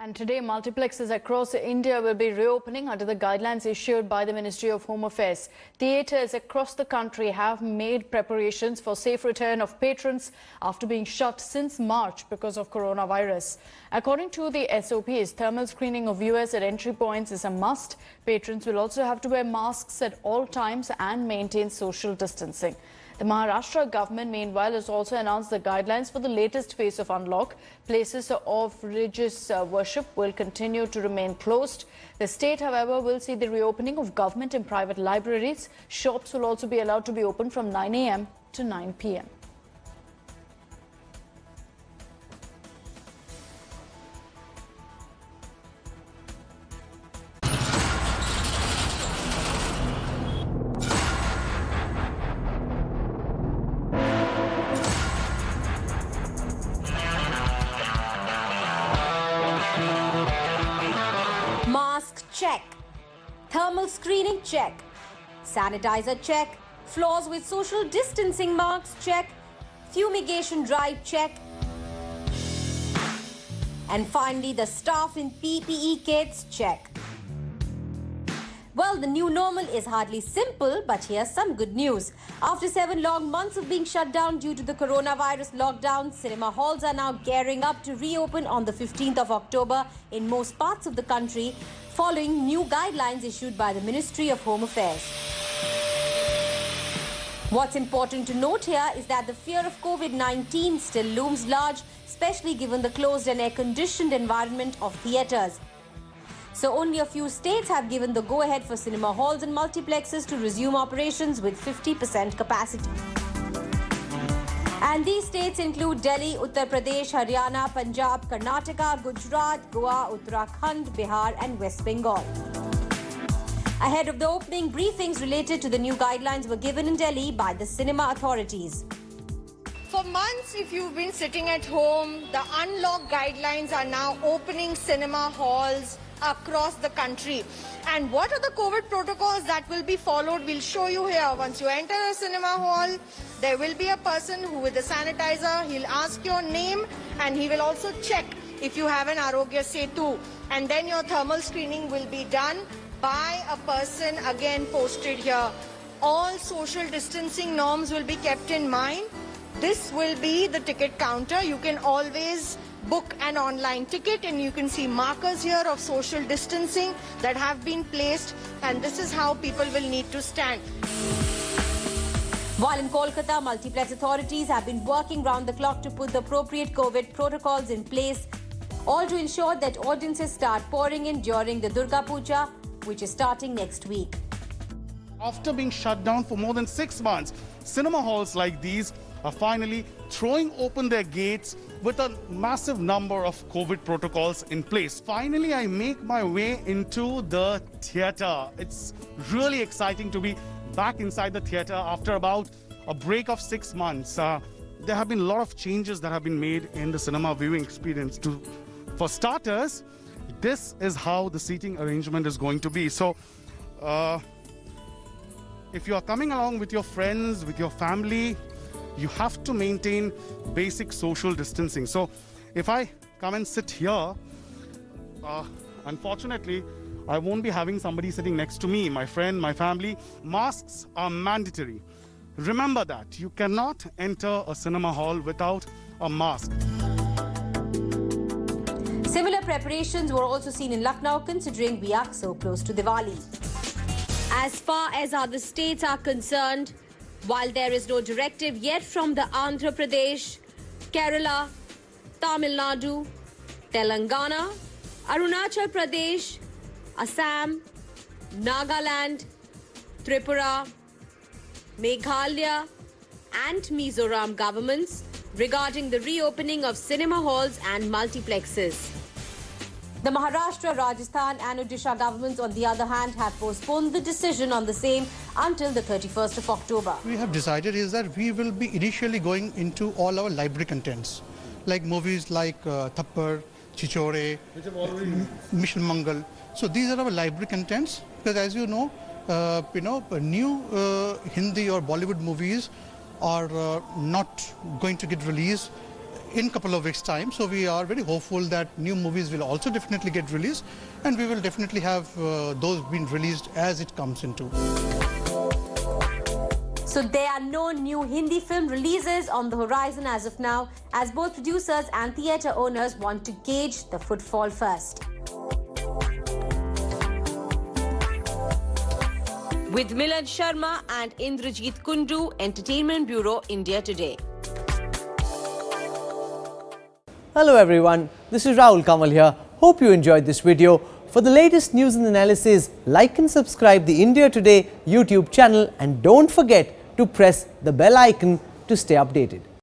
And today, multiplexes across India will be reopening under the guidelines issued by the Ministry of Home Affairs. Theatres across the country have made preparations for safe return of patrons after being shut since March because of coronavirus. According to the SOPs, thermal screening of viewers at entry points is a must. Patrons will also have to wear masks at all times and maintain social distancing. The Maharashtra government, meanwhile, has also announced the guidelines for the latest phase of unlock. Places of religious worship will continue to remain closed. The state, however, will see the reopening of government and private libraries. Shops will also be allowed to be open from 9 a.m. to 9 p.m. Mask check, thermal screening check, sanitizer check, floors with social distancing marks check, fumigation drive check, and finally the staff in PPE kits check. Well, the new normal is hardly simple, but here's some good news. After 7 long months of being shut down due to the coronavirus lockdown, cinema halls are now gearing up to reopen on the 15th of October in most parts of the country, following new guidelines issued by the Ministry of Home Affairs. What's important to note here is that the fear of COVID-19 still looms large, especially given the closed and air-conditioned environment of theatres. So only a few states have given the go-ahead for cinema halls and multiplexes to resume operations with 50% capacity. And these states include Delhi, Uttar Pradesh, Haryana, Punjab, Karnataka, Gujarat, Goa, Uttarakhand, Bihar and West Bengal. Ahead of the opening, briefings related to the new guidelines were given in Delhi by the cinema authorities. For months, if you've been sitting at home, the unlock guidelines are now opening cinema halls across the country. And what are the COVID protocols that will be followed? We'll show you here. Once you enter a cinema hall, there will be a person who with a sanitizer, he'll ask your name and he will also check if you have an Arogya Setu. And then your thermal screening will be done by a person again posted here. All social distancing norms will be kept in mind. This will be the ticket counter. You can always book an online ticket and you can see markers here of social distancing that have been placed, and this is how people will need to stand. While in Kolkata, multiplex authorities have been working round the clock to put the appropriate COVID protocols in place, all to ensure that audiences start pouring in during the Durga Puja, which is starting next week. After being shut down for more than 6 months, cinema halls like these are finally throwing open their gates with a massive number of COVID protocols in place. Finally, I make my way into the theatre. It's really exciting to be back inside the theatre after about a break of 6 months. There have been a lot of changes that have been made in the cinema viewing experience. For starters, this is how the seating arrangement is going to be. So, if you are coming along with your friends, with your family, you have to maintain basic social distancing. So if I come and sit here, unfortunately, I won't be having somebody sitting next to me, my friend, my family. Masks are mandatory. Remember that. You cannot enter a cinema hall without a mask. Similar preparations were also seen in Lucknow, considering we are so close to Diwali. As far as other states are concerned, while there is no directive yet from the Andhra Pradesh, Kerala, Tamil Nadu, Telangana, Arunachal Pradesh, Assam, Nagaland, Tripura, Meghalaya and Mizoram governments regarding the reopening of cinema halls and multiplexes. The Maharashtra, Rajasthan and Odisha governments, on the other hand, have postponed the decision on the same until the 31st of October. We have decided is that we will be initially going into all our library contents, like movies like Thappad, Chichore, Mission Mangal. So these are our library contents, because as you know, new Hindi or Bollywood movies are not going to get released in a couple of weeks' time. So we are very hopeful that new movies will also definitely get released, and we will definitely have those being released as it comes into. So there are no new Hindi film releases on the horizon as of now, as both producers and theatre owners want to gauge the footfall first. With Milan Sharma and Indrajit Kundu, Entertainment Bureau, India Today. Hello everyone, this is Rahul Kamal here. Hope you enjoyed this video. For the latest news and analysis, like and subscribe the India Today YouTube channel, and don't forget to press the bell icon to stay updated.